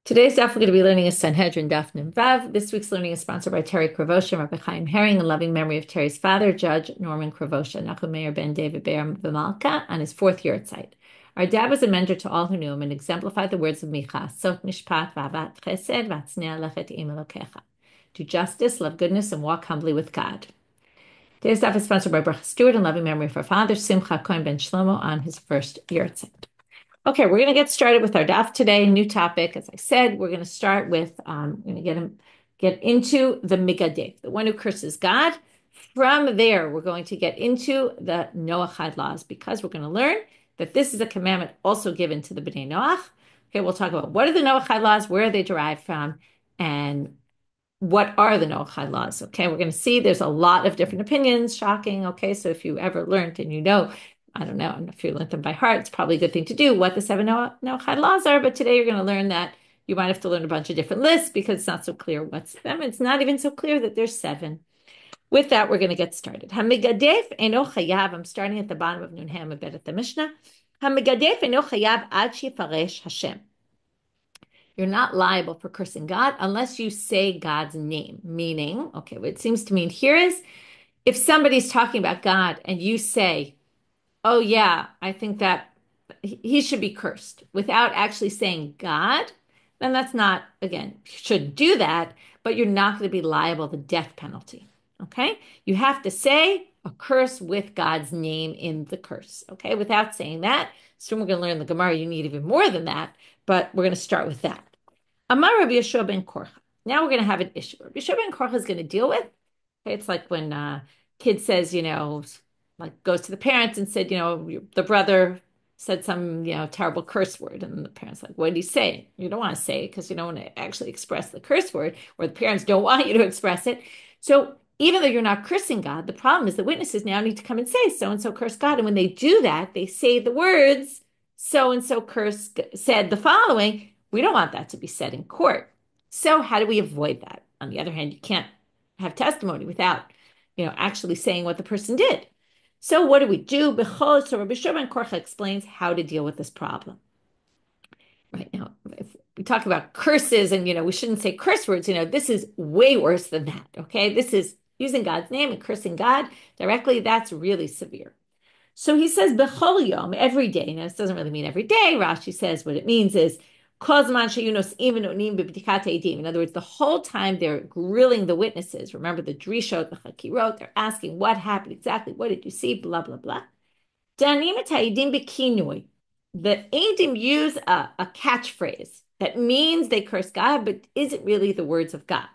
Today's daf we're going to be learning a Sanhedrin daf Nun Vav. This week's learning is sponsored by Terry Kravosha, Rabbi Chaim Herring, in loving memory of Terry's father, Judge Norman Kravosha, Nachum Meir ben David Be'er V'Malka, on his fourth year at site. Our dad was a mentor to all who knew him and exemplified the words of Micha, Sot Mishpat V'avat Chesed V'atznei Lechet Im Elokecha. Do justice, love goodness, and walk humbly with God. Today's daf is sponsored by Bracha Stewart, in loving memory of our father, Simcha Cohen ben Shlomo, on his first year at site. Okay, we're going to get started with our daf today. New topic, as I said, we're going to start with, we're going to get into the migadef, the one who curses God. From there, we're going to get into the Noachide laws, because we're going to learn that this is a commandment also given to the Bnei Noach. Okay, we'll talk about what are the Noachide laws, where are they derived from, and what are the Noachide laws. Okay, we're going to see there's a lot of different opinions. Shocking. Okay, so if you ever learned and you know, I don't know if you learned them by heart, it's probably a good thing to do, what the seven Noachide laws are. But today you're going to learn that you might have to learn a bunch of different lists because it's not so clear what's them. It's not even so clear that there's seven. With that, we're going to get started. Hamigadef eno chayav. I'm starting at the bottom of Nun Ham, a bit at the Mishnah. Hamigadef eno chayav ad shefaresh Hashem. You're not liable for cursing God unless you say God's name. Meaning, okay, what it seems to mean here is if somebody's talking about God and you say, oh yeah, I think that he should be cursed without actually saying God, then that's not, again, you should do that, but you're not going to be liable to the death penalty. Okay? You have to say a curse with God's name in the curse. Okay? Without saying that, soon we're going to learn the Gemara, you need even more than that, but we're going to start with that. Amar Rabbi Yeshua ben Korcha. Now we're going to have an issue. Rabbi Yeshua ben Korcha is going to deal with, okay, it's like when kid says, like goes to the parents and said, the brother said some, terrible curse word. And the parents like, what did he say? You don't want to say it because you don't want to actually express the curse word, or the parents don't want you to express it. So even though you're not cursing God, the problem is the witnesses now need to come and say, so-and-so cursed God. And when they do that, they say the words, so-and-so said the following. We don't want that to be said in court. So how do we avoid that? On the other hand, you can't have testimony without, actually saying what the person did. So what do we do? So Rabbi Yeshua ben Korcha explains how to deal with this problem. Right now, if we talk about curses and, we shouldn't say curse words, this is way worse than that, okay? This is using God's name and cursing God directly. That's really severe. So he says, b'chol yom, every day. Now, this doesn't really mean every day. Rashi says what it means is, in other words, the whole time they're grilling the witnesses. Remember the drishot, the chakirot, they're asking what happened exactly, what did you see, blah, blah, blah. The Eidim use a catchphrase that means they curse God, but isn't really the words of God.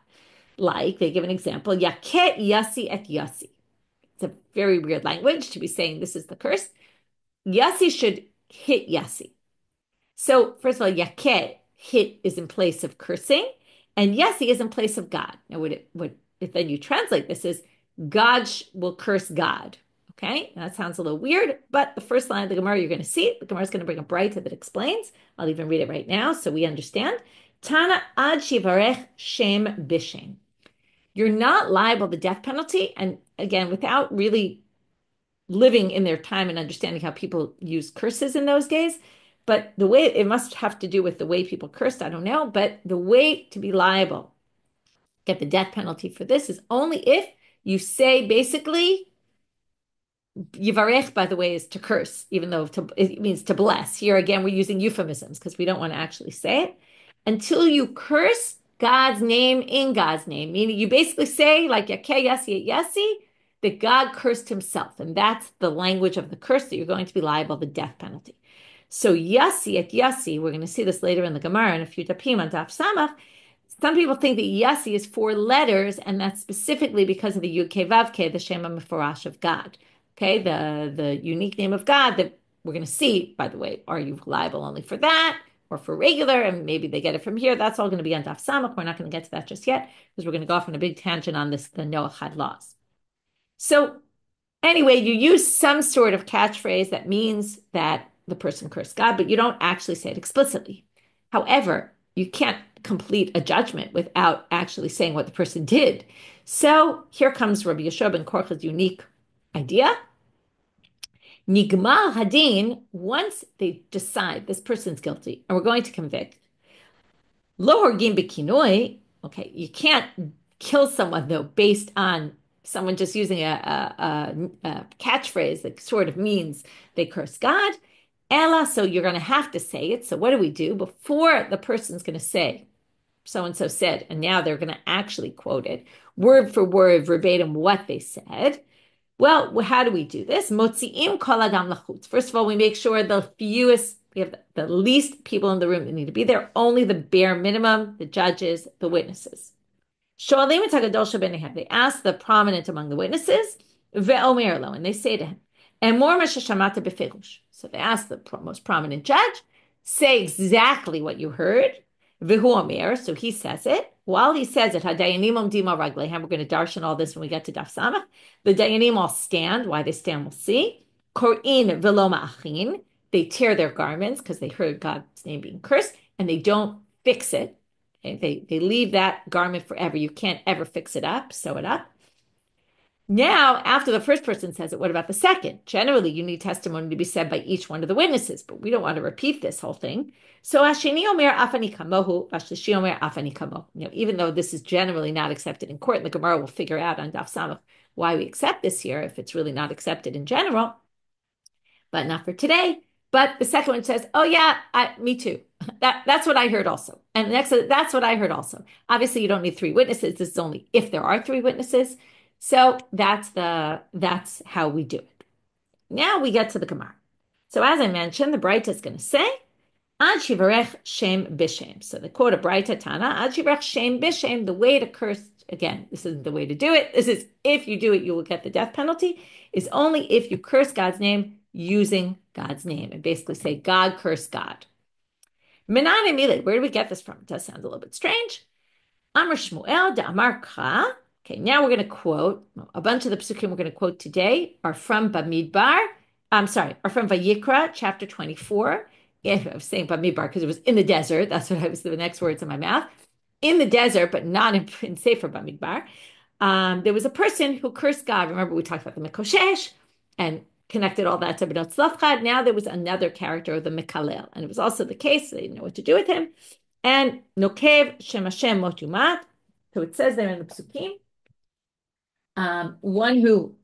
Like, they give an example, Yaket Yassi et Yassi. It's a very weird language to be saying this is the curse. Yassi should hit Yassi. So, first of all, Yaket, hit, is in place of cursing, and Yassi is in place of God. Now, if then you translate this as God will curse God. Okay, that sounds a little weird, but the first line of the Gemara you're going to see, the Gemara is going to bring a brighter that explains. I'll even read it right now so we understand. Tana ad shivarech shem bishem. You're not liable to the death penalty, and again, without really living in their time and understanding how people use curses in those days. But the way it must have to do with the way people cursed, I don't know. But the way to be liable, get the death penalty for this, is only if you say basically, Yivarech, by the way, is to curse, even though it means to bless. Here again, we're using euphemisms because we don't want to actually say it. Until you curse God's name in God's name, meaning you basically say, like Yakeh Yassi Yassi, that God cursed himself. And that's the language of the curse that you're going to be liable the death penalty. So Yassi et Yassi, we're going to see this later in the Gemara in a few dapim on Daf Samach. Some people think that Yassi is 4 letters, and that's specifically because of the Yud Kei Vav Kei, the Shem Meforash of God. Okay, the unique name of God that we're going to see, by the way, are you liable only for that or for regular? And maybe they get it from here. That's all going to be on Daf Samach. We're not going to get to that just yet because we're going to go off on a big tangent on this, the Noachide laws. So anyway, you use some sort of catchphrase that means that the person cursed God, but you don't actually say it explicitly. However, you can't complete a judgment without actually saying what the person did. So here comes Rabbi Yeshua ben Korcha's unique idea. Nigmar hadin, once they decide this person's guilty and we're going to convict, Lo horgim b'kinoi. Okay, you can't kill someone though based on someone just using a catchphrase that sort of means they curse God. Ella, so you're going to have to say it. So what do we do before the person's going to say so and so said, and now they're going to actually quote it word for word, verbatim what they said? Well, how do we do this? Motzi'im kol adam lachutz. First of all, we make sure we have the least people in the room that need to be there, only the bare minimum, the judges, the witnesses. Shoalim et hagadol shebenehem. They ask the prominent among the witnesses, ve'omer lo, and they say to him, emor ma sheshamata befirush. So they ask the most prominent judge, say exactly what you heard. V'hu omer, so he says it. While he says it, hadayanim omdim al ragleihem. We're going to darshan all this when we get to Daf Samach. The dayanim all stand. Why they stand, we'll see. Kor'in v'lo ma'achin. They tear their garments because they heard God's name being cursed, and they don't fix it. Okay? They leave that garment forever. You can't ever fix it up, sew it up. Now, after the first person says it, what about the second? Generally, you need testimony to be said by each one of the witnesses, but we don't want to repeat this whole thing. So, Hasheni omer afani kamohu, Hashlishi omer afani kamohu. Even though this is generally not accepted in court, and the Gemara will figure out on Daf Samach why we accept this here if it's really not accepted in general, but not for today. But the second one says, "Oh yeah, me too. That's what I heard also." And the next, that's what I heard also. Obviously, you don't need three witnesses. This is only if there are three witnesses. So that's how we do it. Now we get to the Gemara. So as I mentioned, the Braita is going to say, "Ad shivarech shem b'shem." So the quote of Braita Tana, "Ad shivarech shem b'shem." The way to curse, again, this isn't the way to do it. This is if you do it, you will get the death penalty. Is only if you curse God's name using God's name and basically say, "God cursed God." Menan emile. Where do we get this from? It does sound a little bit strange. Amar Shmuel de Amar Ka. Okay, now we're going to quote a bunch of the psukim we're going to quote today are from Bamidbar. Are from Vayikra, chapter 24. Yeah, I was saying Bamidbar because it was in the desert. That's what I was the next words in my mouth. In the desert, but not in Sefer Bamidbar. There was a person who cursed God. Remember, we talked about the Mekoshesh and connected all that to Benot Tzlafchad. Now there was another character, the Vayikalel, and it was also the case. They didn't know what to do with him. And Nokev shem mot yumat. So it says there in the psukim, one who,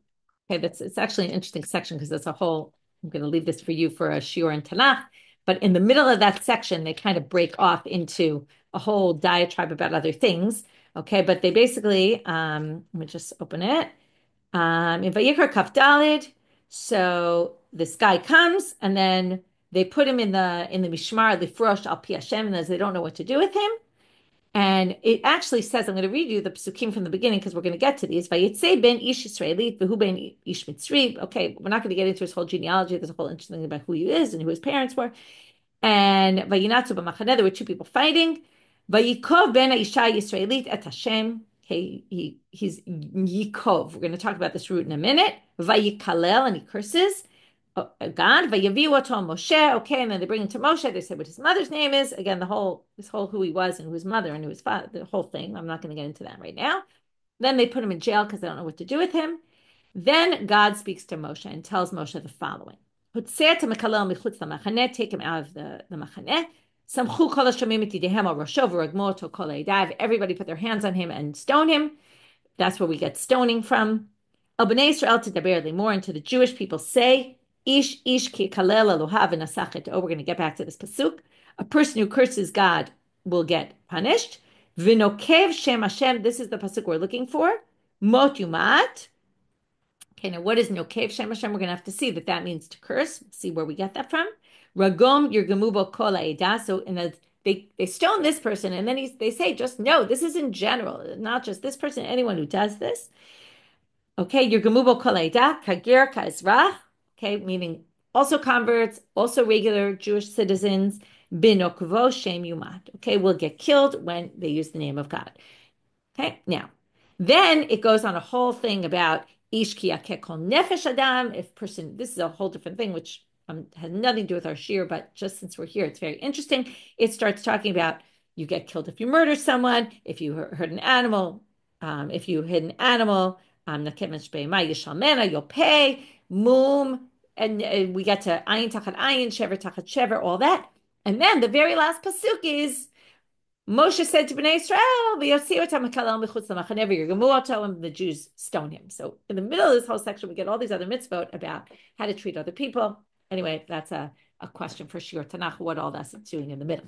okay, it's actually an interesting section because it's a whole, I'm going to leave this for you for a Shiur in Tanakh, but in the middle of that section, they kind of break off into a whole diatribe about other things. Okay, but they basically, let me just open it. In Vayikra Kaf Dalid, so this guy comes and then they put him in the Mishmar Lifrosh al Pi Hashem, and as they don't know what to do with him. And it actually says, I'm going to read you the psukim from the beginning because we're going to get to these. Vayitze ben ish Israelit v'hu ben ish Mitzri. Okay, we're not going to get into his whole genealogy. There's a whole interesting thing about who he is and who his parents were. And vayinatzu b'machaneh, there were two people fighting. Vayikov ben isha Yisraelit et Hashem. Okay, he's Yikov. We're going to talk about this root in a minute. Vayikalel, and he curses God. Vayaviu oto Moshe. Okay, and then they bring him to Moshe. They say what his mother's name is. Again, this whole who he was and who his mother and who his father, the whole thing. I'm not going to get into that right now. Then they put him in jail because they don't know what to do with him. Then God speaks to Moshe and tells Moshe the following: take him out of the machaneh. Everybody put their hands on him and stone him. That's where we get stoning from. More into the Jewish people say, Ish ki kalel elohav v'nasachet. Oh, we're going to get back to this pasuk. A person who curses God will get punished. V'nokev shem Hashem. This is the pasuk we're looking for. Mot yumat. Okay, now what is Nokev shem Hashem? We're going to have to see that means to curse. See where we get that from. Ragom yirgamubo kol ha'edah. So they stone this person, and then they say, just no, this is in general, not just this person, anyone who does this. Okay, yirgamubo kol ha'edah, kagir ka'ezrach. Okay, meaning also converts, also regular Jewish citizens. Binokvo shem yumat. Okay, will get killed when they use the name of God. Okay, now, then it goes on a whole thing about ish ki kol nefesh adam. If person, this is a whole different thing, which has nothing to do with our shiur, but just since we're here, it's very interesting. It starts talking about you get killed if you murder someone, if you hurt an animal, if you hit an animal, you'll pay, mum, and we get to ayin tachat ayin, shever tachat shever, all that. And then the very last pasuk is Moshe said to Bnei Israel, and the Jews stone him. So in the middle of this whole section, we get all these other mitzvot about how to treat other people. Anyway, that's a question for Shiur Tanakh, what all that's doing in the middle.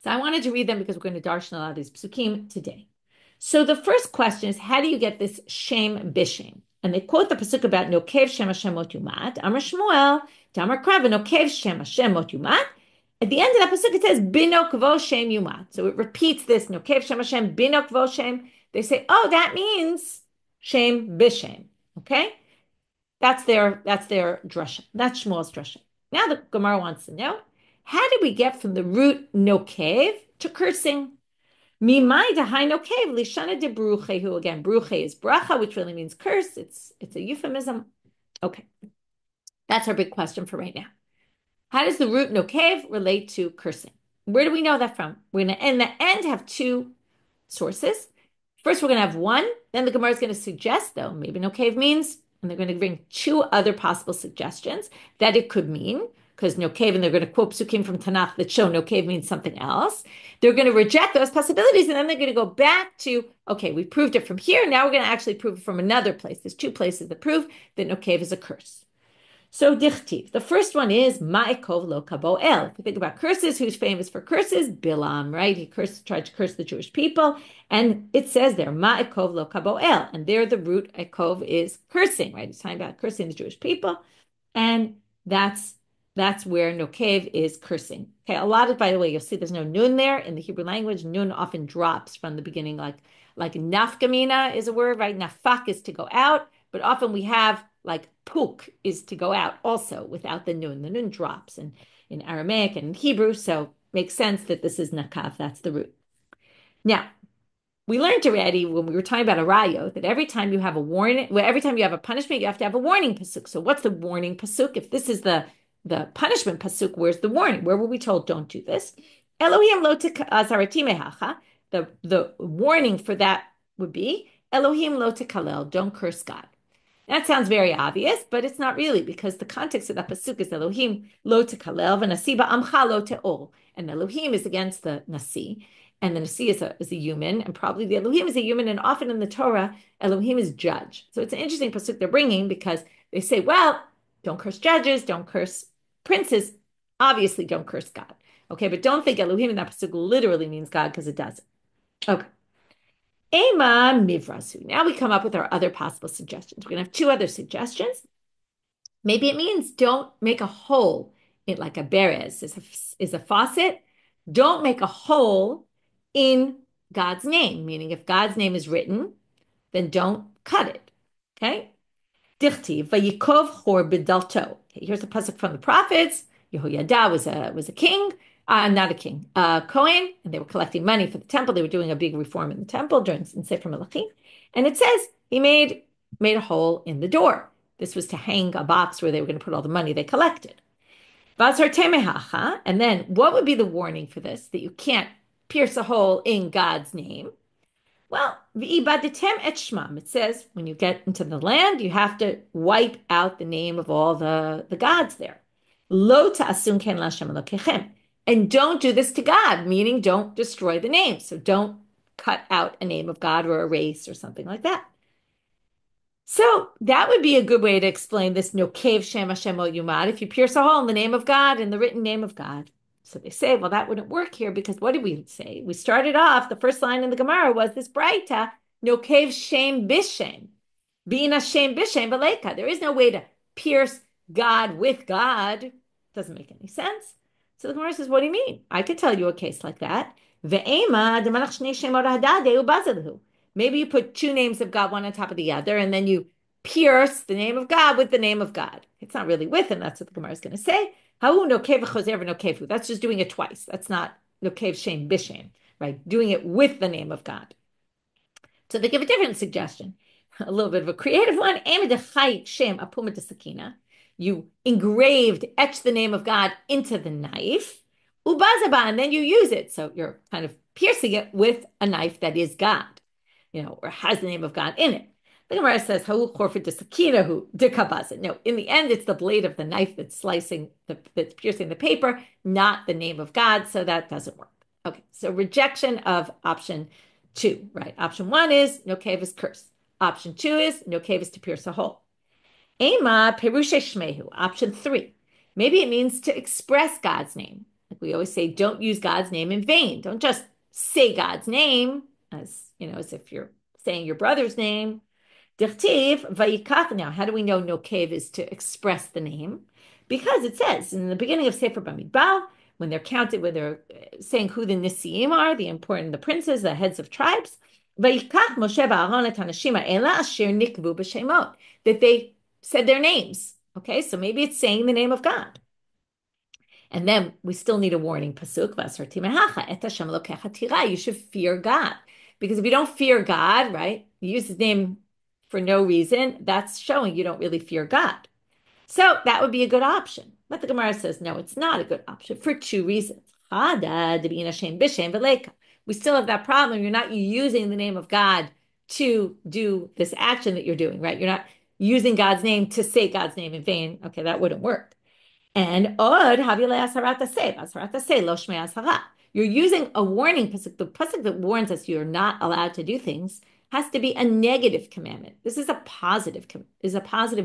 So I wanted to read them because we're going to darshan a lot of these psukim today. So the first question is, how do you get this shem bishem? And they quote the pasuk about Nokev shem Hashem mot yumat, Amar Shmuel, Amar Krav, Nokev shem Hashem mot yumat. At the end of that pasuk, it says binokvo shem yumat. So it repeats this Nokev shem Hashem binokvo shem. They say, oh, that means shem bishem. Okay, that's their drasha. That's Shmuel's drasha. Now the Gemara wants to know, how did we get from the root Nokev to cursing? Mimai dahai Nokev lishana de bruchehu. Again, bruche is bracha, which really means curse. It's a euphemism. Okay, that's our big question for right now. How does the root Nokev relate to cursing? Where do we know that from? We're going to, in the end, have two sources. First, we're going to have one. Then the Gemara is going to suggest, though, maybe Nokev means, and they're going to bring two other possible suggestions that it could mean, because Nokev, and they're going to quote psukim from Tanakh that show Nokev means something else. They're going to reject those possibilities, and then they're going to go back to, okay, we proved it from here. Now we're going to actually prove it from another place. There's two places that prove that Nokev is a curse. So dichtiv. The first one is Vayikov lo kaboel. If you think about curses, who's famous for curses? Bilam, right? He tried to curse the Jewish people, and it says there Vayikov lo kaboel, and there the root ekov is cursing, right? It's talking about cursing the Jewish people, and that's where Nokev is cursing. Okay, a lot of, by the way, you'll see there's no nun there in the Hebrew language. Nun often drops from the beginning, like nafkamina is a word, right? Nafak is to go out, but often we have like puk is to go out also without the nun. The nun drops in Aramaic and in Hebrew, so it makes sense that this is nakav. That's the root. Now, we learned already when we were talking about a rayo that every time you have a warning, well, every time you have a punishment, you have to have a warning pasuk. So what's the warning pasuk? If this is the punishment pasuk, where's the warning? Where were we told don't do this? Elohim lo tikazaratimehacha. The warning for that would be Elohim lo tikalel, don't curse God. That sounds very obvious, but it's not really, because the context of that pasuk is Elohim lo tekalel v'nasi ba'amcha lo te'ol, and Elohim is against the nasi, and the nasi is a human, and probably the Elohim is a human, and often in the Torah, Elohim is judge. So it's an interesting pasuk they're bringing, because they say, well, don't curse judges, don't curse princes, obviously don't curse God. Okay, but don't think Elohim in that pasuk literally means God, because it doesn't. Okay. Ema mivrasu. Now we come up with our other possible suggestions. We're going to have two other suggestions. Maybe it means don't make a hole in, like a berez is a faucet. Don't make a hole in God's name, meaning if God's name is written, then don't cut it. Okay? Dichtiv Vayikov chor b'dalto. Okay, here's a pasuk from the prophets. Yehoyada was a king. Not a king, Kohen, and they were collecting money for the temple. They were doing a big reform in the temple in Sefer Melachim. And it says he made a hole in the door. This was to hang a box where they were going to put all the money they collected. And then what would be the warning for this? That you can't pierce a hole in God's name. Well, it says when you get into the land, you have to wipe out the name of all the gods there. Lo ta'asun ken l'Hashem Elokechem. And don't do this to God, meaning don't destroy the name. So don't cut out a name of God or erase or something like that. So that would be a good way to explain this Nokev shem Hashem yumat. If you pierce a hole in the name of God, in the written name of God. So they say, well, that wouldn't work here, because what did we say? We started off, the first line in the Gemara was this braita, Nokev shem bishem. Bina shem bishem vayikra. There is no way to pierce God with God. Doesn't make any sense. So the Gemara says, what do you mean? I could tell you a case like that. Maybe you put two names of God, one on top of the other, and then you pierce the name of God with the name of God. It's not really with, and that's what the Gemara is going to say. That's just doing it twice. That's not Nokev shem bishem, right? Doing it with the name of God. So they give a different suggestion, a little bit of a creative one. You etch the name of God into the knife, and then you use it. So you're kind of piercing it with a knife that is God, or has the name of God in it. The Gemara says, no, in the end, it's the blade of the knife that's piercing the paper, not the name of God, so that doesn't work. Okay, so rejection of option two, right? Option one is Nokev is curse. Option two is Nokev is to pierce a hole. Ema perushe shmehu. Option three. Maybe it means to express God's name. Like we always say, don't use God's name in vain. Don't just say God's name as, as if you're saying your brother's name. Dichtiv vayikach. Now, how do we know Nokev is to express the name? Because it says in the beginning of Sefer Bamidbar, when they're counted, when they're saying who the Nisiim are, the princes, the heads of tribes, Vayikach Moshe v'Aaron et hanashim ha'ela asher nikvu b'shemot, that they said their names. Okay, so maybe it's saying the name of God. And then we still need a warning pasuk. You should fear God. Because if you don't fear God, right, you use his name for no reason, that's showing you don't really fear God. So that would be a good option. But the Gemara says, no, it's not a good option for two reasons. We still have that problem. You're not using the name of God to do this action that you're doing, right? You're not using God's name to say God's name in vain. Okay, that wouldn't work. And you're using a warning pasuk. The pasuk that warns us you're not allowed to do things has to be a negative commandment. This is a positive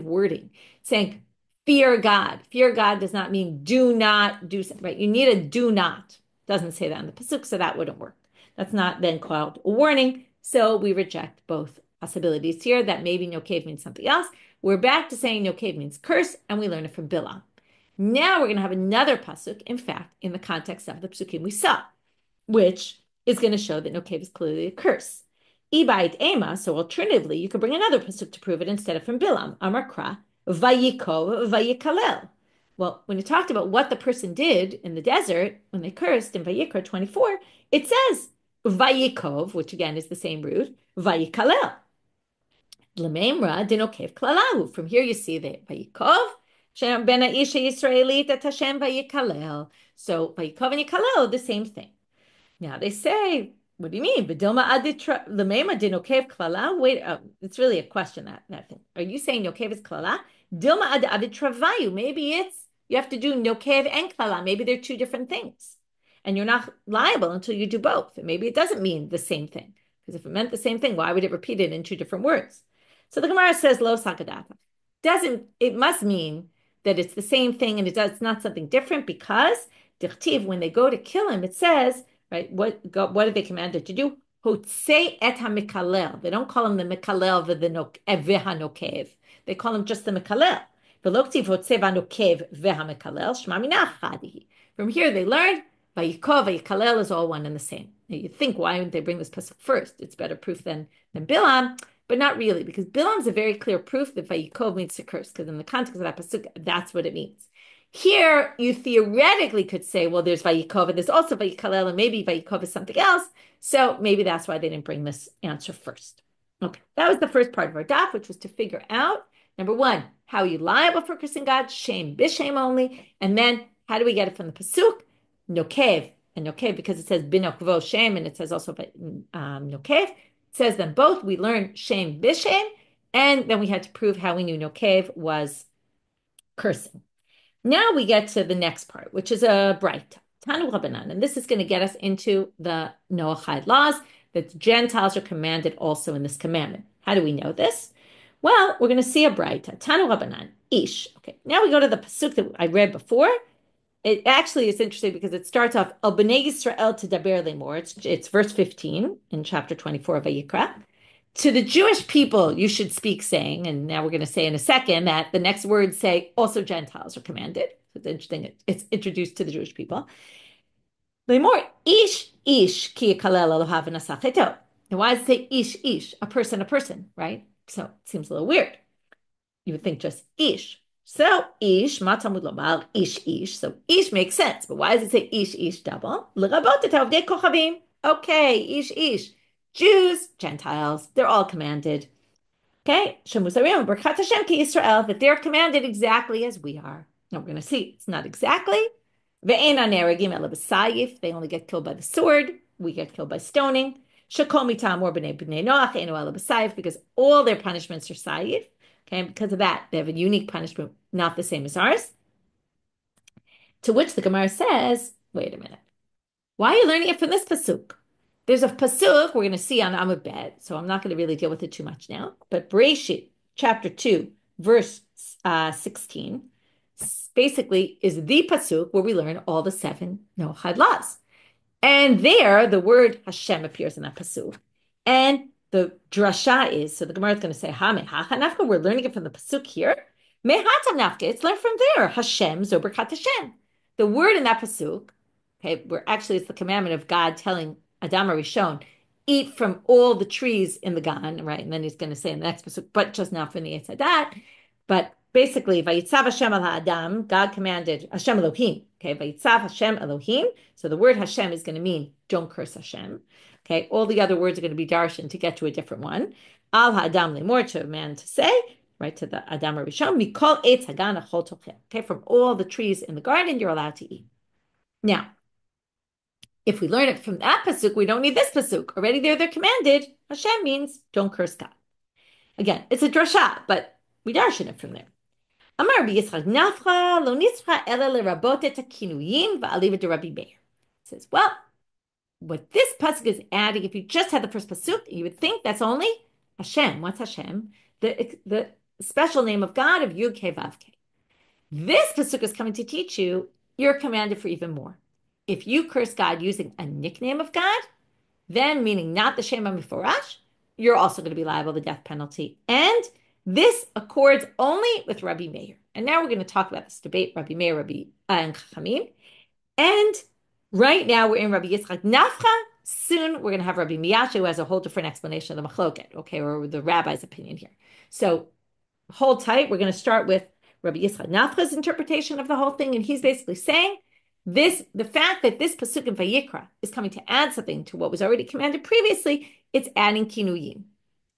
wording, saying fear God. Fear God does not mean do not do something, right? You need a do not. Doesn't say that in the pasuk, so that wouldn't work. That's not then called a warning. So we reject both possibilities here. That maybe Nokev means something else. We're back to saying Nokev means curse, and we learn it from Bilam. Now we're going to have another pasuk, in fact, in the context of the pasukim we saw, which is going to show that Nokev is clearly a curse. Ibait ema, so alternatively, you could bring another pasuk to prove it instead of from Bilam. Amarkra, Vayikov, vayikalel. Well, when it talked about what the person did in the desert when they cursed in Vayikra 24, it says Vayikov, which again is the same root, vayikalel. L'meimra dinokev klalahu. From here you see that Vayikov, shem ben isha Yisraelit et Hashem vayikalel. So Vayikov and Yikalel, the same thing. Now they say, what do you mean? B'dilma aditra l'meimra dinokev klala. Wait, it's really a question that thing. Are you saying Nokev is klala? Dilma ad avitravayu. Maybe it's you have to do Nokev and klala. Maybe they're two different things, and you're not liable until you do both. And maybe it doesn't mean the same thing, because if it meant the same thing, why would it repeat it in two different words? So the Gemara says lo sakadata. It must mean that it's the same thing and it's not something different, because dichtiv, when they go to kill him, it says, right, what are they commanded to do? Hotzei et ha-mikalel. They don't call him the mikalel v'ha-nokev. They call him just the mikalel. From here they learned Vayikov, vayikalel is all one and the same. Now you think, why wouldn't they bring this pasuk first? It's better proof than Bilam, but not really, because Bilam's a very clear proof that Vayikov means to curse, because in the context of that pasuk, that's what it means. Here, you theoretically could say, well, there's Vayikov, and there's also vayikalel, and maybe Vayikov is something else. So maybe that's why they didn't bring this answer first. Okay, that was the first part of our daf, which was to figure out, number one, how are you liable for cursing God? Shem b'shem only. And then, how do we get it from the pasuk? Nokev, and Nokev, because it says binokvo shem, and it says also Nokev. It says them both. We learned shem b'shem, and then we had to prove how we knew Nokev was cursing. Now we get to the next part, which is a bright Tanu Rabbanan, and this is going to get us into the Noachide laws that Gentiles are commanded also in this commandment. How do we know this? Well, we're going to see a bright Tanu Rabbanan ish. Okay, now we go to the pasuk that I read before. It actually is interesting because it starts off El Bnei Yisrael Tidaber Lemor. It's verse 15 in chapter 24 of Vayikra. To the Jewish people, you should speak, saying, and now we're going to say in a second that the next words say also Gentiles are commanded. So it's interesting. It's introduced to the Jewish people. Lemor ish ki yakalel Elohav v'nasach. And why does it say ish, a person, right? So it seems a little weird. You would think just ish. So ish, matamud lomar, ish. So ish makes sense, but why does it say ish double? L'rabot et havdei kochavim. Okay, ish. Jews, Gentiles, they're all commanded. Okay, shemusarim b'rachat Hashem ki Yisrael, that they're commanded exactly as we are. Now we're going to see it's not exactly. Ve'ein aneragim ela b'sayif. They only get killed by the sword. We get killed by stoning. Shekol mitam or b'nei noach einu ela b'sayif, because all their punishments are sayif. Okay, because of that, they have a unique punishment, not the same as ours. To which the Gemara says, wait a minute. Why are you learning it from this pasuk? There's a pasuk we're going to see on Amud Bet, so I'm not going to really deal with it too much now. But Bereshit, chapter 2, verse 16, basically is the pasuk where we learn all the 7 Nochad laws. And there, the word Hashem appears in that pasuk. And the drasha is, so the Gemara is going to say, Ha mehacha nafka, we're learning it from the pasuk here. Mehatam nafka, it's learned from there. Hashem, zoberkat Hashem. The word in that pasuk, okay, where actually it's the commandment of God telling Adam Rishon, eat from all the trees in the Gan, right? And then he's going to say in the next pasuk, but just not from the Eitz Hadat. But basically, Vayitzav Hashem al Adam, God commanded Hashem Elohim. Okay, Vayitzav Hashem Elohim. So the word Hashem is going to mean don't curse Hashem. Okay, all the other words are going to be darshan to get to a different one. Al Ha'adam lemor, to a man to say, right, to the Adam Rishon, Mikol Eitz Hagan achol tochem. Okay, from all the trees in the garden, you're allowed to eat. Now, if we learn it from that pasuk, we don't need this pasuk. Already there, they're commanded. Hashem means don't curse God. Again, it's a drasha, but we darshan it from there. Amar Rabbi Yitzchak Nafcha lo nitzcha ela lerabot et hakinuyim va'aliva de Rabbi Meir. Says, well, what this pasuk is adding, if you just had the first pasuk, you would think that's only Hashem. What's Hashem? The special name of God of Yud Kei Vav Kei. This pasuk is coming to teach you you're commanded for even more. If you curse God using a nickname of God, then meaning not the shem miforash, you're also going to be liable to the death penalty. And this accords only with Rabbi Meir. And now we're going to talk about this debate, Rabbi Meir, and Chachamim. And right now we're in Rabbi Yitzchak Nafcha. Soon we're going to have Rabbi Miyasha, who has a whole different explanation of the machloket, okay, or the rabbi's opinion here. So hold tight. We're going to start with Rabbi Yitzchak Nafcha's interpretation of the whole thing. And he's basically saying the fact that this pasuk in Vayikra is coming to add something to what was already commanded previously, it's adding kinuyim.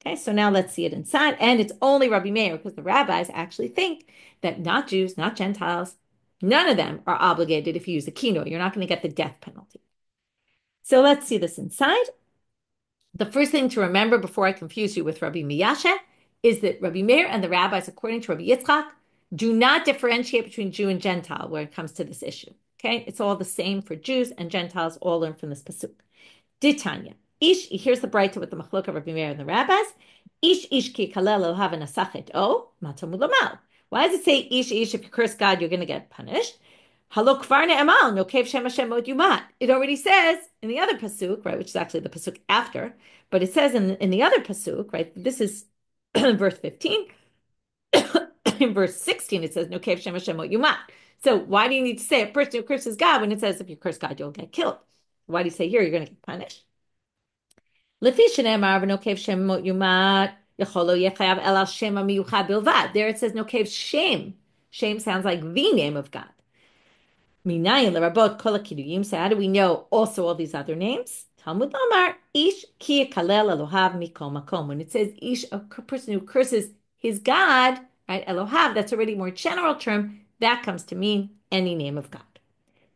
Okay, so now let's see it inside. And it's only Rabbi Meir, because the rabbis actually think that not Jews, not Gentiles, none of them are obligated if you use a kino. You're not going to get the death penalty. So let's see this inside. The first thing to remember before I confuse you with Rabbi Miyashe is that Rabbi Meir and the rabbis, according to Rabbi Yitzchak, do not differentiate between Jew and Gentile when it comes to this issue. Okay, it's all the same for Jews and Gentiles, all learn from this pasuk. Ditanya. Here's the bright with the machlok of Rabbi Meir and the rabbis. Ish ki kalel have an asachet. Oh, matamud lamal. Why does it say ish if you curse God, you're going to get punished? Halok varne emal nokev shem Hashem yumat. It already says in the other pasuk, right, which is actually the pasuk after, but it says in the other pasuk, right, this is verse 15. In verse 16, it says nokev shem Hashem yumat. So why do you need to say a person who curses God when it says if you curse God, you'll get killed? Why do you say here you're going to get punished? There it says Nokev shem. Shem sounds like the name of God. So how do we know also all these other names? Talmud Amar ish ki kalel Elohav mikol makom. When it says ish, a person who curses his God, right? Elohav, that's already a more general term. That comes to mean any name of God.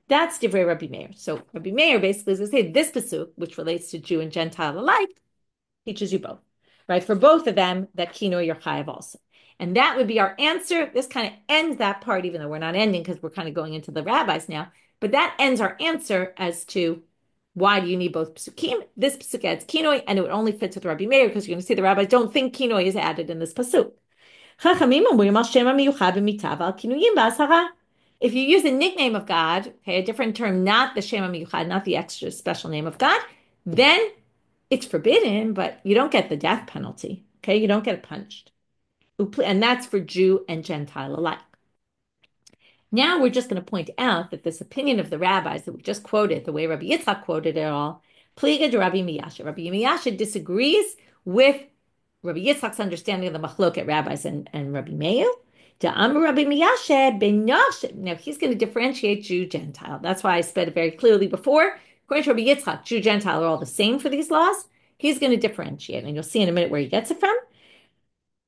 That's divrei Rabbi Meir. So Rabbi Meir basically is going to say this pasuk, which relates to Jew and Gentile alike, teaches you both, right? For both of them, that kino you're chayav also. And that would be our answer. This kind of ends that part, even though we're not ending because we're kind of going into the rabbis now. But that ends our answer as to why do you need both pasukim? This pasuk adds kinoi, and it would only fit with Rabbi Meir because you're going to see the rabbis don't think kinoi is added in this pasuk. If you use a nickname of God, okay, a different term, not the shem miyuchad, not the extra special name of God, then it's forbidden, but you don't get the death penalty. Okay, you don't get punished. And that's for Jew and Gentile alike. Now we're just going to point out that this opinion of the rabbis that we just quoted, the way Rabbi Yitzchak quoted it all, pliga de Rabbi Miyasha. Rabbi Miyasha disagrees with Rabbi Yitzchak's understanding of the machlokes rabbis and Rabbi Meir. Rabbi Miyashe, now he's going to differentiate Jew, Gentile. That's why I said it very clearly before. According to Rabbi Yitzchak, Jew, Gentile are all the same for these laws. He's going to differentiate, and you'll see in a minute where he gets it from.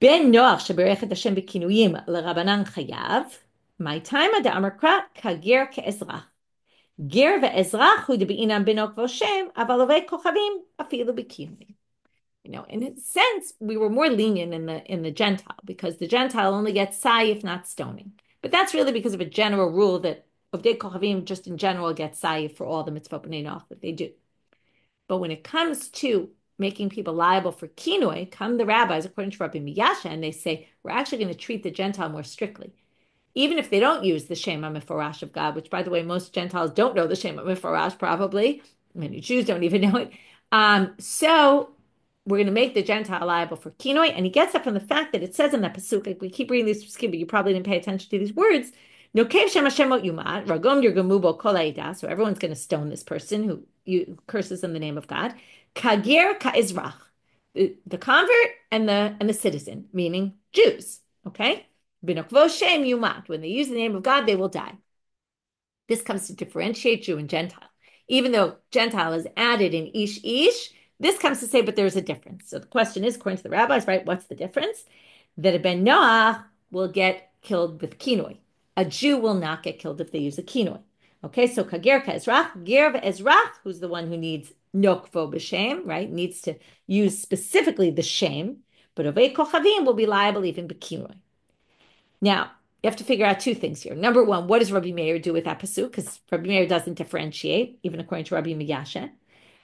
Ben Noach sheberechet Hashem b'kinuyim l'Rabbanan chayav. My time ad Amrkra kager ke'ezrach. Ger ve'ezrach hu de'inam benok v'oshem aval ovei kochavim afilu b'kinuyim. You know, in a sense, we were more lenient in the Gentile because the Gentile only gets sai if not stoning. But that's really because of a general rule that Ovdei Kochavim just in general get sayiv for all the mitzvot b'nei noach that they do. But when it comes to making people liable for kinoi, come the rabbis, according to Rabbi Miyasha, and they say, we're actually going to treat the Gentile more strictly. Even if they don't use the shem HaMeforash of God, which, by the way, most Gentiles don't know the shem HaMeforash, probably. Many Jews don't even know it. So we're going to make the Gentile liable for kinoi, and he gets that from the fact that it says in that pasuk, like we keep reading these, but you probably didn't pay attention to these words, Nokev shem Hashem yumat, ragom dirgamubo kol ha'edah, so everyone's going to stone this person who curses in the name of God, kager ka'ezrach, the convert and the citizen, meaning Jews, okay? Binokvo shem yumat, when they use the name of God, they will die. This comes to differentiate Jew and Gentile. Even though Gentile is added in ish, this comes to say, but there's a difference. So the question is, according to the rabbis, right, what's the difference? That a ben Noach will get killed with kinoi. A Jew will not get killed if they use a kinoi. Okay, so kager ka'ezrach, ger ve'ezrach, who's the one who needs nokvo b'shem, right, needs to use specifically the shem, but ovei kochavim will be liable even b'kinoi. Now, you have to figure out two things here. Number one, what does Rabbi Meir do with that pasuk? Because Rabbi Meir doesn't differentiate, even according to Rabbi Miyasha.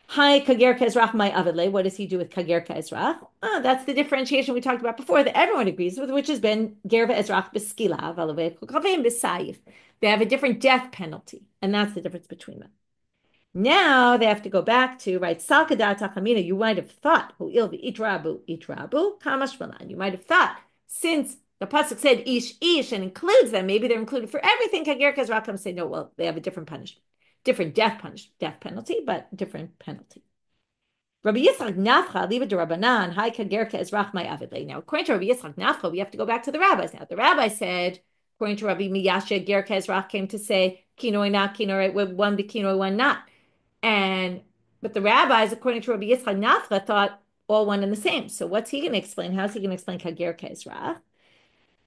Hi, kager ka'ezrach my avidle. What does he do with kager ka'ezrach? Oh, that's the differentiation we talked about before that everyone agrees with, which has been ger ve'ezrach b'skila, v'alovei kochavim b'sayif. They have a different death penalty, and that's the difference between them. Now they have to go back to, right, salkadat achamina, you might have thought, itrabu, kamashmalan. You might have thought, since the pasuk said ish and includes them, maybe they're included for everything. Kager ka'ezrach say no. Well, they have a different punishment, different death penalty, but different penalty. Rabbi Yitzchak Nafcha, leave it to Rabbanan. Hi kager ka'ezrach my avidle. Now, according to Rabbi Yitzchak Nafcha, we have to go back to the rabbis. Now, the rabbi said, according to Rabbi Miyasha, ger ka'ezrach came to say kinoi not kinoi, right? One be kinoi, one not. But the rabbis, according to Rabbi Yitzchak Nafcha, thought all one and the same. So what's he going to explain? How's he going to explain kager ka'ezrach?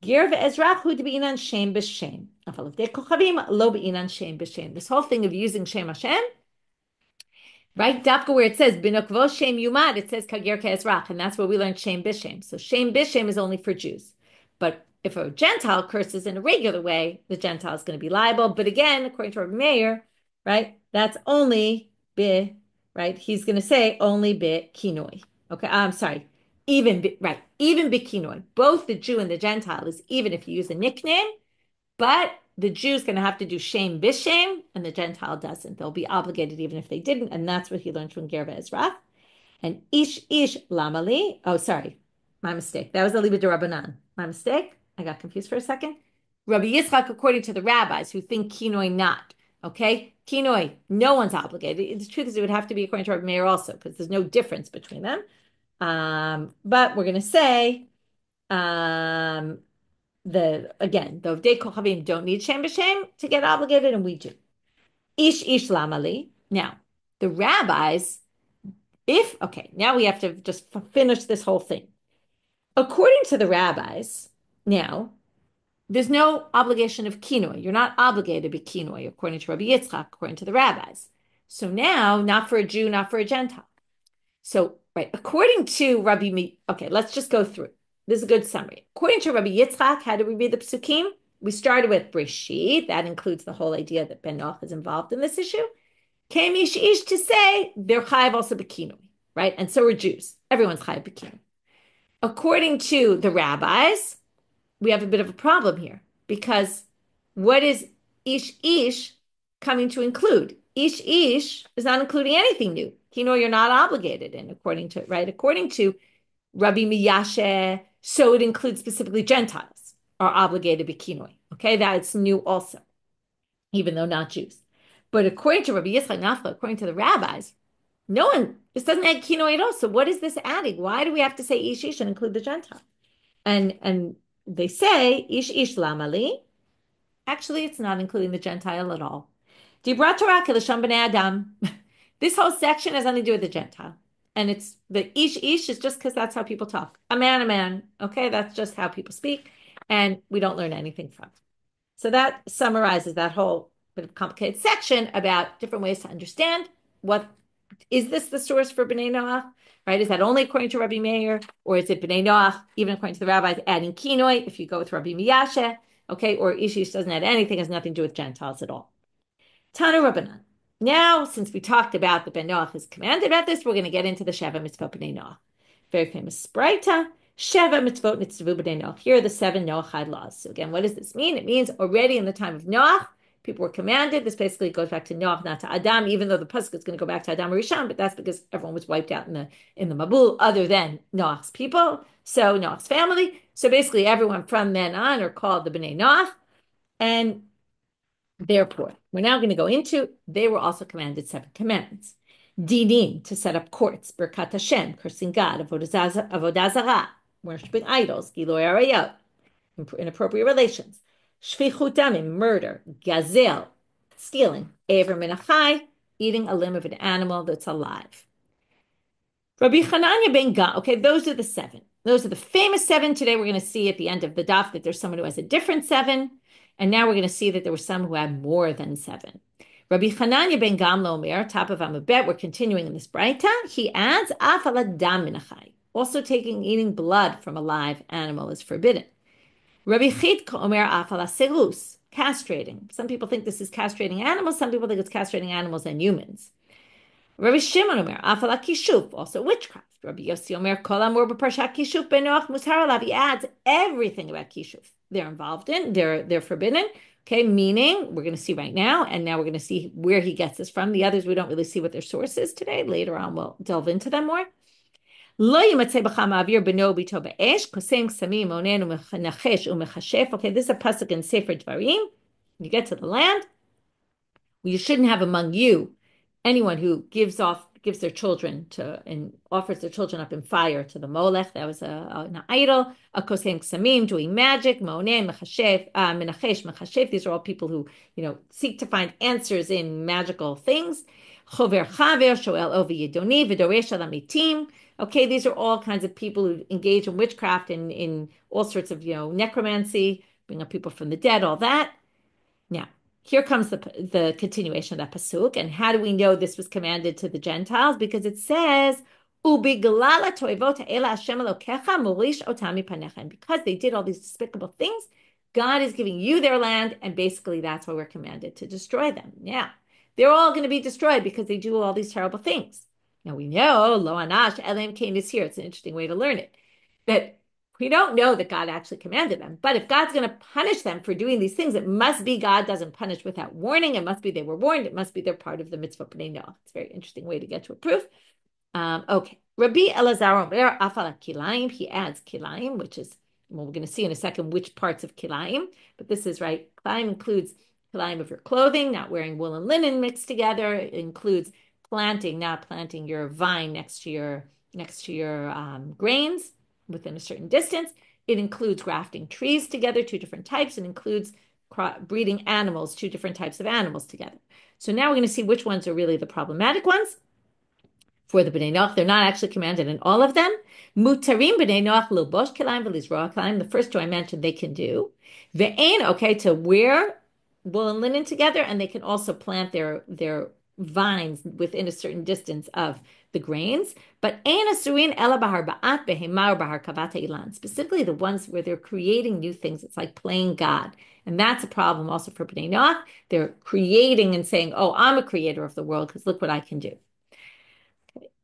Ger ve'ezrach hu be'inan shem b'shem. Afal avdei kochavim lo be'inan shem b'shem. This whole thing of using shem Hashem, right? Dafka where it says binokvo shem yumat, it says kager ka'ezrach, and that's where we learned shem b'shem. So shem b'shem is only for Jews. But if a Gentile curses in a regular way, the Gentile is going to be liable. But again, according to Rabbi Meir, right, that's only bi, right? He's going to say only bi kinoi. Okay, I'm sorry. Even bikinoi, both the Jew and the Gentile is even if you use a nickname, but the Jew's going to have to do shem b'shem, and the Gentile doesn't. They'll be obligated even if they didn't, and that's what he learned from Ger ve'ezrach. And ish lamali. Oh, sorry, my mistake. That was a liba de Rabbanan. My mistake. I got confused for a second. Rabbi Yitzchak, according to the rabbis who think kinoi not. Okay, kinoi, no one's obligated. The truth is, it would have to be according to Rabbi Meir also, because there's no difference between them. But we're going to say, the Ovdei Kochavim don't need shem b'shem to get obligated, and we do. Ish lamali. Now, the rabbis, now we have to just finish this whole thing. According to the rabbis, now, there's no obligation of kinoi. You're not obligated to be kinoi, according to Rabbi Yitzchak, according to the rabbis. So now, not for a Jew, not for a Gentile. So, right, according to let's just go through. This is a good summary. According to Rabbi Yitzchak, how do we read the psukim? We started with Breshit. That includes the whole idea that Ben Noach is involved in this issue. Came ish to say they're chayav also b'kinoi, right? And so are Jews. Everyone's chayav b'kinoi. According to the rabbis, we have a bit of a problem here because what is ish coming to include? Ish is not including anything new. Kinoi, you're not obligated in, according to Rabbi Miyashe, so it includes specifically Gentiles are obligated to be kinoi. Okay, that's new also, even though not Jews. But according to Rabbi Yitzchak Nafcha, according to the rabbis, this doesn't add kinoi at all. So what is this adding? Why do we have to say ish and include the Gentile? And they say ish lamali. Actually, it's not including the Gentile at all. Dibra Torah kelashon b'nei adam. This whole section has nothing to do with the Gentile. And it's the ish is just because that's how people talk. A man. Okay, that's just how people speak. And we don't learn anything from it. So that summarizes that whole bit of complicated section about different ways to understand is this the source for B'nai Noach, right? Is that only according to Rabbi Meir, or is it B'nai Noach, even according to the rabbis, adding kinoi, if you go with Rabbi Miyashe? okay, or ish ish doesn't add anything, has nothing to do with Gentiles at all. Tanu Rabbanan. Now, since we talked about the Ben Noach is commanded about this, we're going to get into the Sheva Mitzvot B'nai Noach. Very famous Spraita. Sheva Mitzvot Nitzvu B'nai Noach. Here are the 7 Noachide laws. So again, what does this mean? It means already in the time of Noach, people were commanded. This basically goes back to Noach, not to Adam, even though the pasuk is going to go back to Adam Rishon, but that's because everyone was wiped out in the Mabul, other than Noach's people, so Noach's family. So basically, everyone from then on are called the B'nai Noach, and therefore, we're now going to go into, they were also commanded 7 commandments. Dinim, to set up courts, Birkat Hashem, cursing God, Avodah Zarah, worshiping idols, Giloi Arayot, inappropriate relations, Shvichut Damim, murder, Gazel, stealing, Ever Minachai, eating a limb of an animal that's alive. Rabbi Hananya ben Gam, okay, those are the 7. Those are the famous 7. Today we're going to see at the end of the daf that there's someone who has a different 7. And now we're going to see that there were some who had more than 7. Rabbi Hananya ben Gamla Omer, top of Amabet, we're continuing in this Braita. He adds, Afal Adam Minachai. Also eating blood from a live animal is forbidden. Rabbi Chidka Omer Afal Serus, castrating. Some people think this is castrating animals. Some people think it's castrating animals and humans. Rabbi Shimon Omer Afal Kishuf, also witchcraft. Rabbi Yossi Omer Kol Amor B'Parshat Kishuf Ben Noach Mutar Alav. He adds everything about Kishuf they're involved in, they're forbidden. Okay, meaning we're going to see right now, and now we're going to see where he gets this from. The others, we don't really see what their source is today. Later on, we'll delve into them more. Okay, this is a pasuk in Sefer Dvarim. You get to the land. You shouldn't have among you anyone who gives their children to and offers their children up in fire to the Molech. That was an idol. A kosem ksamim, doing magic. Mo'neh, mechachev, menachesh, mechachev. These are all people who seek to find answers in magical things. Chover chaver, shoel ovi yidoni, v'doresh al hamitim. Okay, these are all kinds of people who engage in witchcraft and in all sorts of necromancy, bring up people from the dead, all that. Now, here comes the continuation of that pasuk. And how do we know this was commanded to the Gentiles? Because it says, because they did all these despicable things, God is giving you their land, and basically that's why we're commanded to destroy them. Yeah, they're all going to be destroyed because they do all these terrible things. Now we know, lo anash elam kain is here. It's an interesting way to learn it. That we don't know that God actually commanded them. But if God's going to punish them for doing these things, it must be God doesn't punish without warning. It must be they were warned. It must be they're part of the mitzvah b'nai Noach. It's a very interesting way to get to a proof. Okay. Rabbi Elazar Omer Afal Kilayim. He adds Kilayim, which is, well, we're going to see in a second which parts of Kilayim. But this is right. Kilayim includes Kilayim of your clothing, not wearing wool and linen mixed together. It includes not planting your vine next to your grains within a certain distance. It includes grafting trees together, 2 different types. It includes breeding animals, 2 different types of animals together. So now we're going to see which ones are really the problematic ones for the B'nai Noach. They're not actually commanded in all of them. Mutarim B'nai Noach Lilbosh Kilayim V'Lizroa Kilayim. The first 2 I mentioned they can do. Ve'ein, okay, to wear wool and linen together, and they can also plant their vines within a certain distance of the grains, but specifically the ones where they're creating new things. It's like playing God, and that's a problem also for Bnei Noach. They're creating and saying, "Oh, I'm a creator of the world because look what I can do."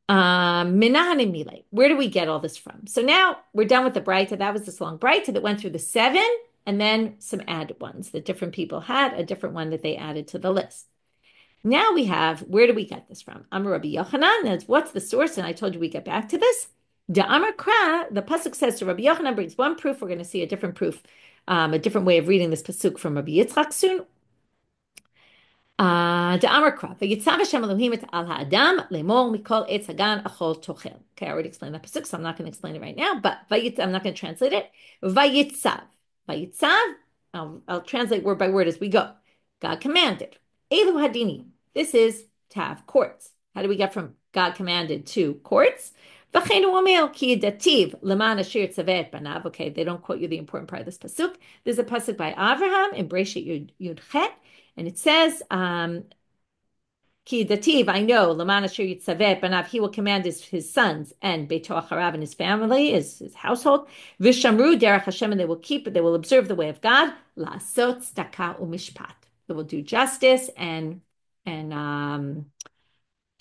Where do we get all this from? So now we're done with the Braita. That was this long Braita that went through the 7 and then some added ones that different people had, a different one that they added to the list. Now we have, where do we get this from? Amar Rabbi Yochanan, that's what's the source? And I told you we get back to this. The pasuk says, so Rabbi Yochanan brings one proof. We're going to see a different proof, a different way of reading this pasuk from Rabbi Yitzchak soon. Okay, I already explained that pasuk, so I'm not going to explain it right now, but I'm not going to translate it. Vayitzav. I'll translate word by word as we go. God commanded. Elu hadini. This is to have courts. How do we get from God commanded to courts? Okay, they don't quote you the important part of this pasuk. There's a pasuk by Avraham in Breshit Yud Chet, and it says, Ki dativ, I know, Laman asher yitzaveh banav, he will command his sons and Beito acharav and his family, his household. Vishamru derech Hashem, and they will keep it, they will observe the way of God. La'asot tzedakah u'mishpat. They will do justice and can't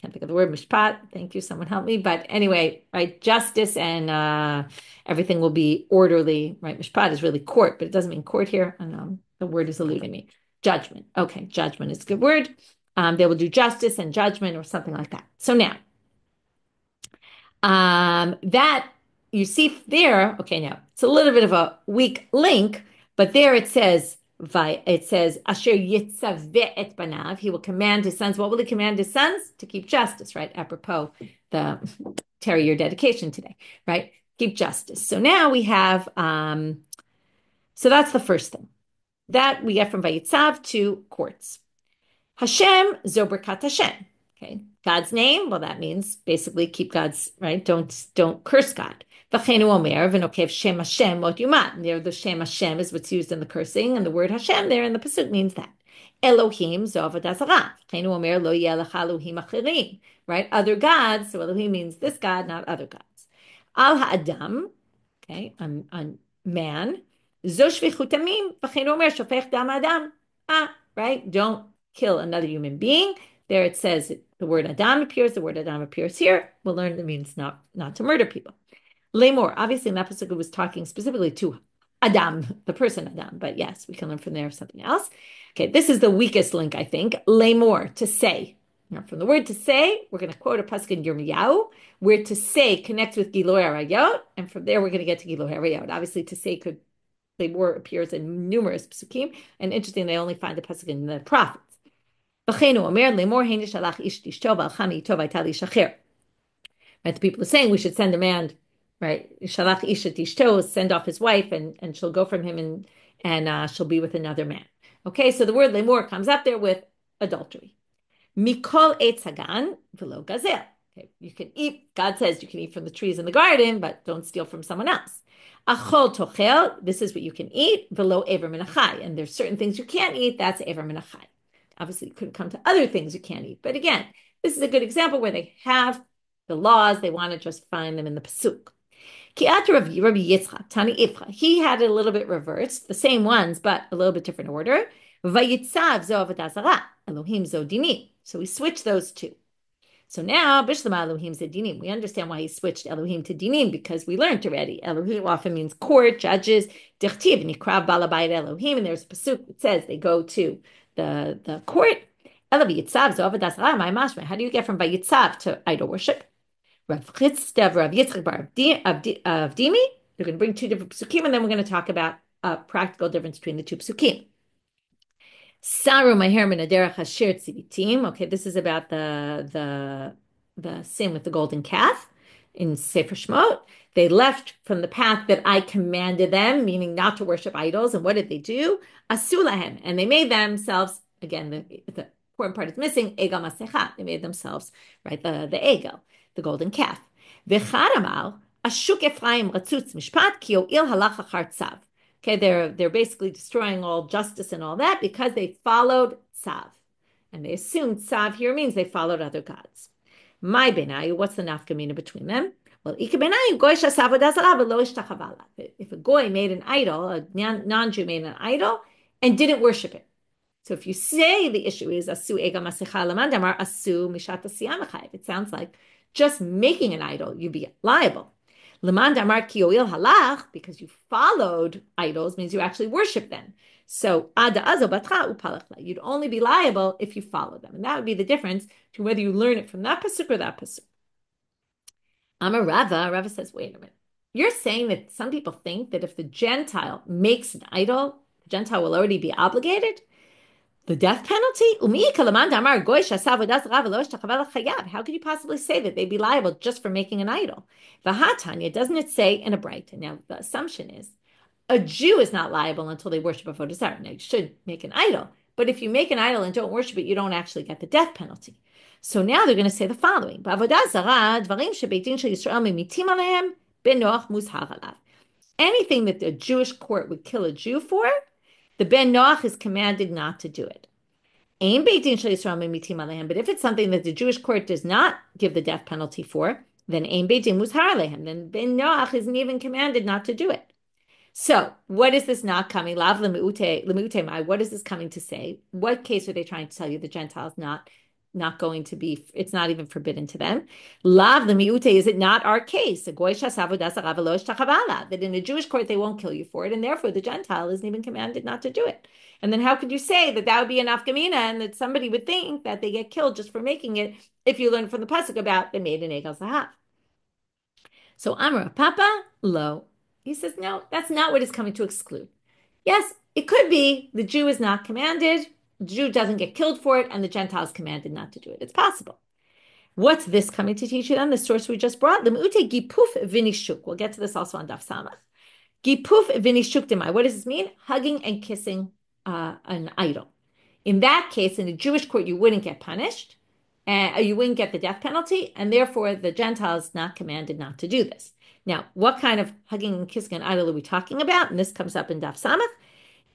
think of the word mishpat. Thank you, someone help me. But anyway, right, justice and everything will be orderly. Right, mishpat is really court, but it doesn't mean court here. And the word is eluding me. Judgment. Okay, judgment is a good word. They will do justice and judgment or something like that. So now, that you see there, okay, now it's a little bit of a weak link, but there it says, Asher yitzaveh et banav, he will command his sons. What will he command his sons? To keep justice, right? Apropos the Terry, your dedication today, right? Keep justice. So now we have, so that's the first thing. That we get from Vayitzav to courts. Hashem zoberkat Hashem. Okay, God's name. Well, that means basically keep God's right. Don't curse God. V'cheinu omer v'nokev shem Hashem mot yumat. And there, the shem Hashem is what's used in the cursing, and the word Hashem there in the pasuk means that. Elohim zo avodah zarah. V'cheinu omer lo yeh lecha Elohim achirim. Right, other gods. So Elohim means this God, not other gods. Al ha'adam. Okay, on man. Zo shvichut damim v'cheinu omer shofech dam adam. Right, don't kill another human being. There it says the word Adam appears. The word Adam appears here. We'll learn it means not to murder people. Lemor, obviously in that pasuk it was talking specifically to Adam, the person Adam. But yes, we can learn from there something else. Okay, this is the weakest link, I think. Lemor, to say. Now, from the word to say, we're going to quote a pasuk in Yirmiyahu, where to say connects with Giloi Arayot, and from there we're going to get to Giloi Arayot. Obviously, to say Lemor appears in numerous pasukim, and interesting, they only find the pasuk in the prophets. Right, the people are saying we should send a man, right? Shalach isha tishto, send off his wife, and she'll go from him and she'll be with another man. Okay, so the word lemor comes up there with adultery. Mikol eitz hagan v'lo gazel. Okay, you can eat. God says you can eat from the trees in the garden, but don't steal from someone else. Achol tochel. This is what you can eat. V'lo ever min achai. And there's certain things you can't eat. That's ever min achai. Obviously, it could come to other things you can't eat. But again, this is a good example where they have the laws. They want to just find them in the pasuk. Rabbi Yitzchak, Tani Ifcha, he had it a little bit reversed, the same ones, but a little bit different order. Vayitzav zo avodah zarah, Elohim zo dinim. So we switched those two. So now, Bishlama Elohim zo dinim. We understand why he switched Elohim to dinim, because we learned already. Elohim often means court, judges, dichtiv, nikrav balabayit Elohim, and there's a pasuk that says they go to the court. How do you get from Vayitzav to idol worship? Rav Yitzchak bar Avdimi. They're going to bring two different psukim, and then we're going to talk about a practical difference between the two psukim. Saru maher min aderech hasher tzivitim. Okay, this is about the sin with the golden calf in Sefer Shmot. They left from the path that I commanded them, meaning not to worship idols. And what did they do? Asu lahem, and they made themselves, again, the important part is missing, egel masecha. They made themselves, right, the egel, the golden calf. V'charamal, ashuk Ephraim ratzutz mishpat ki yo'il halach achar tzav. Okay, they're basically destroying all justice and all that because they followed tzav. And they assumed tzav here means they followed other gods. My benayu, what's the nafkamina between them? Well, if a goy made an idol, a non-Jew made an idol, and didn't worship it. So if you say the issue is asu ega masecha lamandamar asu mishat asiyamachayev, it sounds like just making an idol, you'd be liable. Lamandamar kiyoil halach, because you followed idols, means you actually worship them. So ada azo batra upalachla, you'd only be liable if you follow them, and that would be the difference between whether you learn it from that pasuk or that pasuk. Amar Rava says, wait a minute. You're saying that some people think that if the Gentile makes an idol, the Gentile will already be obligated? The death penalty? How could you possibly say that they'd be liable just for making an idol? Vahatanya, doesn't it say in a bright? Now, the assumption is a Jew is not liable until they worship a avodah zarah. Now, you should make an idol. But if you make an idol and don't worship it, you don't actually get the death penalty. So now they're going to say the following. Anything that the Jewish court would kill a Jew for, the Ben Noach is commanded not to do it. But if it's something that the Jewish court does not give the death penalty for, then Ein Beit Din Muzhar Alehem. Then Ben Noach isn't even commanded not to do it. So, what is this not coming? Lav lemeute mai. What is this coming to say? What case are they trying to tell you the Gentiles not going to be? It's not even forbidden to them. Lav lemeute, is it not our case? That in a Jewish court they won't kill you for it, and therefore the Gentile isn't even commanded not to do it. And then how could you say that would be an afkamina, and that somebody would think that they get killed just for making it? If you learn from the pasuk about they made an egel zahav. So Amra Papa lo. He says, no, that's not what it's coming to exclude. Yes, it could be the Jew is not commanded, the Jew doesn't get killed for it, and the Gentile is commanded not to do it. It's possible. What's this coming to teach you then? The source we just brought, Lemute gipuf vinishuk. We'll get to this also on Daf Samach. Gipuf vinishuk demai. What does this mean? Hugging and kissing an idol. In that case, in a Jewish court, you wouldn't get punished, and you wouldn't get the death penalty, and therefore the Gentile is not commanded not to do this. Now, what kind of hugging and kissing an idol are we talking about? And this comes up in Daf Samach.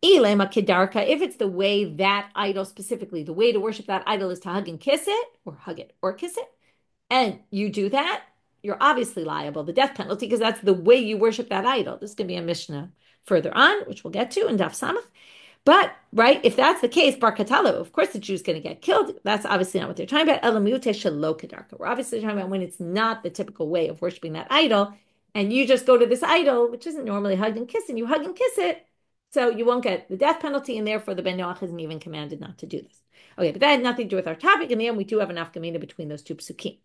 Ilema kedarka, if it's the way that idol specifically, the way to worship that idol is to hug and kiss it, or hug it or kiss it, and you do that, you're obviously liable, the death penalty, because that's the way you worship that idol. This is going to be a Mishnah further on, which we'll get to in Daf Samach. But, right, if that's the case, Bar Katalo, of course the Jew's going to get killed. That's obviously not what they're talking about. Elamute shelo kedarka. We're obviously talking about when it's not the typical way of worshiping that idol, and you just go to this idol, which isn't normally hugged and kissed, and you hug and kiss it, so you won't get the death penalty, and therefore the Ben Noach isn't even commanded not to do this. Okay, but that had nothing to do with our topic. In the end, we do have an afkamina between those two psukim.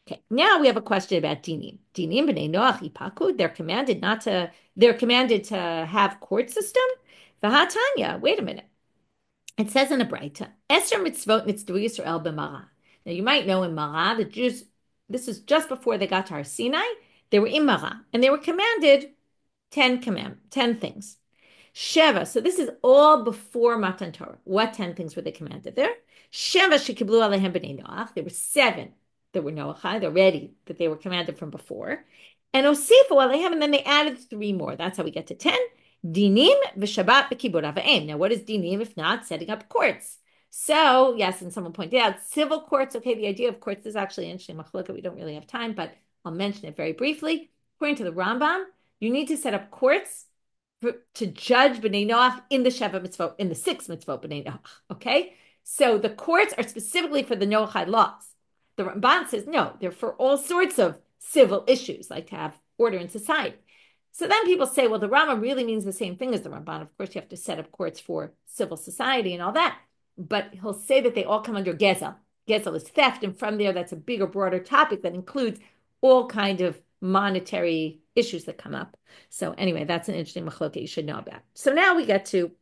Okay, now we have a question about dinim. Dinim b'nei Noach ipakud. They're commanded to have court system. V'hatanya. Wait a minute. It says in a Braita, Esther mitzvot nitzdu Yisrael b'Mara. Now you might know in Mara, the Jews. This is just before they got to Har Sinai. They were in Mara, and they were commanded 10 things. Sheva, so this is all before Matan Torah. What 10 things were they commanded there? Sheva shekiblu alehem b'nei Noach. There were 7 that were Noachai, already, that they were commanded from before. And Osifu alehem, and then they added 3 more. That's how we get to 10. Dinim v'shabbat v'kibud avayim. Now, what is dinim if not setting up courts? So, yes, and someone pointed out, civil courts, okay, the idea of courts is actually interesting. Machlokah, we don't really have time, but I'll mention it very briefly. According to the Rambam, you need to set up courts to judge B'nai Noach in the Sheva mitzvot, in the 6 mitzvot B'nai Noach, okay? So the courts are specifically for the Noachide laws. The Ramban says, no, they're for all sorts of civil issues, like to have order in society. So then people say, well, the Rambam really means the same thing as the Ramban. Of course, you have to set up courts for civil society and all that. But he'll say that they all come under Gezel. Gezel is theft, and from there, that's a bigger, broader topic that includes all kind of monetary issues that come up. So anyway, that's an interesting machlokah you should know about. So now we get to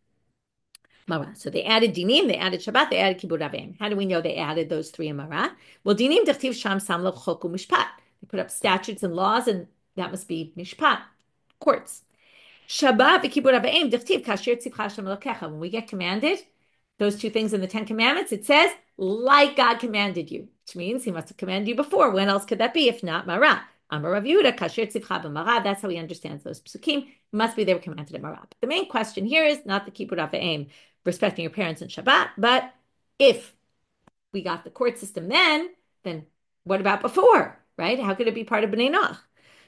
Mara. So they added dinim, they added Shabbat, they added kibud avim. How do we know they added those 3 in Mara? Well, dinim dechtiv sham sam lo chok u'mishpat. They put up statutes and laws, and that must be mishpat, courts. Shabbat v'kibud avim dechtiv kasher tzivcha Hashem elokecha. When we get commanded, those 2 things in the 10 commandments, it says, like God commanded you, which means he must have commanded you before. When else could that be if not Mara? Amar Rav Yehuda, kasher tzivcha b'Mara. That's how he understands those psukim. It must be they were commanded in Mara. But the main question here is not the kibud avim, respecting your parents in Shabbat, but if we got the court system then what about before, right? How could it be part of B'nai Noach?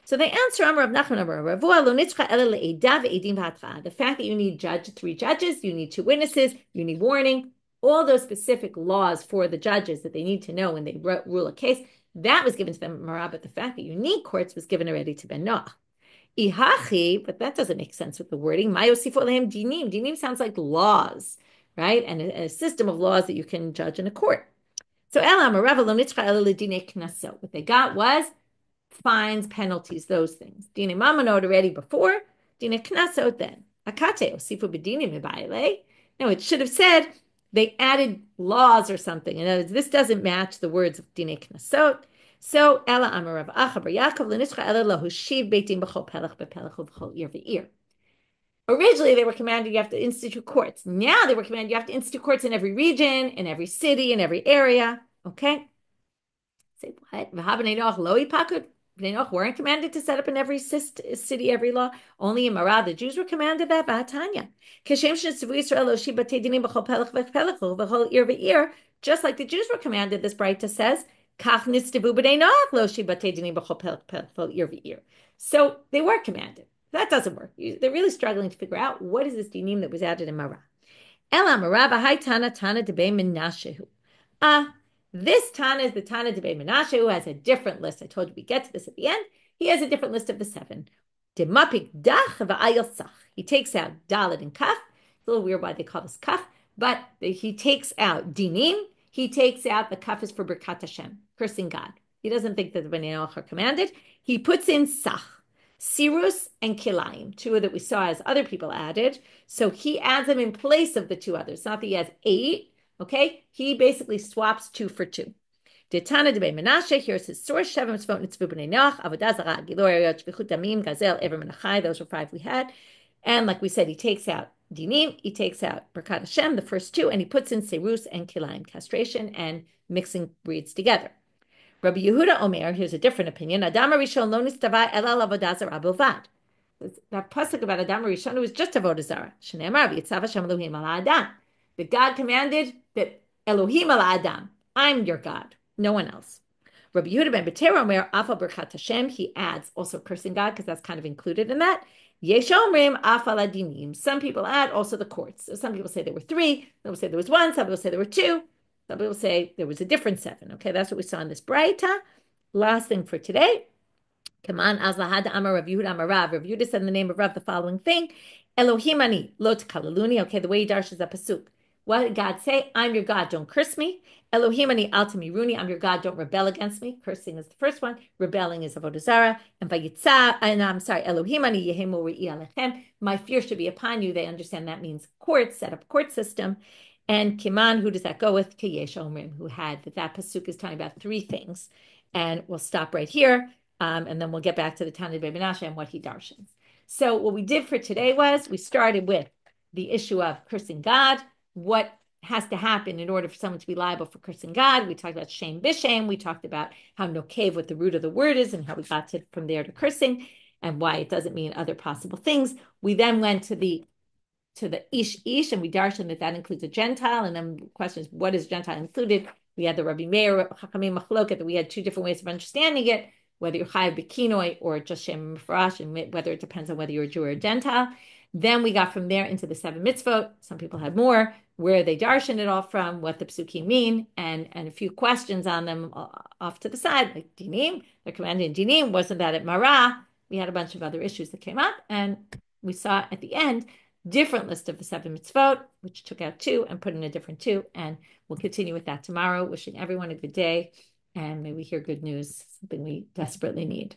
So they answer, Amar Rav Nachman, Amar Rav Ravua, lo nitzcha ela le'edah ve'edim v'hatcha. The fact that you need 3 judges, you need 2 witnesses, you need warning, all those specific laws for the judges that they need to know when they rule a case, that was given to them in Mara, but the fact that you need courts was given already to Ben Noach. Ihachi, but that doesn't make sense with the wording. Mayosifu alehem dinim. Dinim sounds like laws, right? And a system of laws that you can judge in a court. So what they got was fines, penalties, those things. Dinim mamonot already before, dinim knasot then. Akate osifu b'dinim mebayile. No, it should have said they added laws or something. In other words, this doesn't match the words of dinim knasot. So Ella Amar Rav Acha Bar Yaakov l'nitzcha Ella lahushiv beitim b'chol pelech b'pelech u'b'chol ir v'ir. Originally, they were commanded you have to institute courts. Now they were commanded you have to institute courts in every region, in every city, in every area. Okay? Say what? V'habnei Noach lo yipakud? Bnei Noach weren't commanded to set up in every city every law. Only in Marah, the Jews were commanded that. Just like the Jews were commanded, this Braita says, so they were commanded. That doesn't work. They're really struggling to figure out what is this dinim that was added in Marah. This Tana is the Tana de Menashe, who has a different list. I told you we get to this at the end. He has a different list of the 7. He takes out Dalet and Kaf. It's a little weird why they call this Kaf, but he takes out Dinim. He takes out the Kaf is for Birkat Hashem, cursing God. He doesn't think that the Bnei Noach are commanded. He puts in Sach, Sirus, and Kilayim, 2 that we saw as other people added. So he adds them in place of the 2 others. Not that he has 8. Okay, he basically swaps 2 for 2. Detana de Menashe, here's his source. Sheva mitzvot nitzvu b'nei Noach, avodah zara, gilor ariyot, shvichut damim, gazel, ever menachai. Those were 5 we had. And like we said, he takes out dinim, he takes out Birkat Hashem, the first 2, and he puts in serus and kilayim, castration and mixing breeds together. Rabbi Yehuda Omer, here's a different opinion. Adam Rishon lo nitztava elal avodah zara bilvad. That pasuk about Adam Rishon was just avodah zara. Shneimar v'yitzav Hashem Elohim al Adam. That God commanded that Elohim al Adam, I'm your God, no one else. Rabbi Yehuda ben Betera Omer, Afa Birkat Hashem, he adds also cursing God because that's kind of included in that. Yesh Omrim Afa Ladinim. Some people add also the courts. So some people say there were 3, some people say there was 1, some people say there were 2, some people say there was a different 7. Okay, that's what we saw in this Braita. Last thing for today. Kaman Azlahad Amar Rav Yehuda Amar Rav. Rav Yehuda said in the name of Rav the following thing. Elohim ani lo tkalaluni. Okay, the way he darshes that pasuk. What did God say? I'm your God, don't curse me. Elohim ani al tamiruni. I'm your God, don't rebel against me. Cursing is the first one. Rebelling is avodah zara. And vayitza, and I'm sorry, Elohim ani yehemu re'i alechem. My fear should be upon you. They understand that means court, set up court system. And Kiman, who does that go with? Kayesh Omrim, who had that pasuk is talking about 3 things. And we'll stop right here. And then we'll get back to the Tana de Menashe and what he darshans. So what we did for today was we started with the issue of cursing God, what has to happen in order for someone to be liable for cursing God. We talked about shem b'shem. We talked about how Nokev, what the root of the word is, and how we got from there to cursing, and why it doesn't mean other possible things. We then went to the ish, and we darshan that includes a Gentile, and then the question is, what is Gentile included? We had the Rabbi Meir, Hakamim Machloket, that we had 2 different ways of understanding it, whether you're chayav b'kinoi or just shem mefurash, and whether it depends on whether you're a Jew or a Gentile. Then we got from there into the 7 mitzvot. Some people had more, where they darshan it all from, what the psukim mean, and a few questions on them off to the side, like dinim, they're commanded in dinim. Wasn't that at Marah? We had a bunch of other issues that came up, and we saw at the end different list of the 7 mitzvot, which took out 2 and put in a different 2, and we'll continue with that tomorrow. Wishing everyone a good day, and may we hear good news, something we desperately need.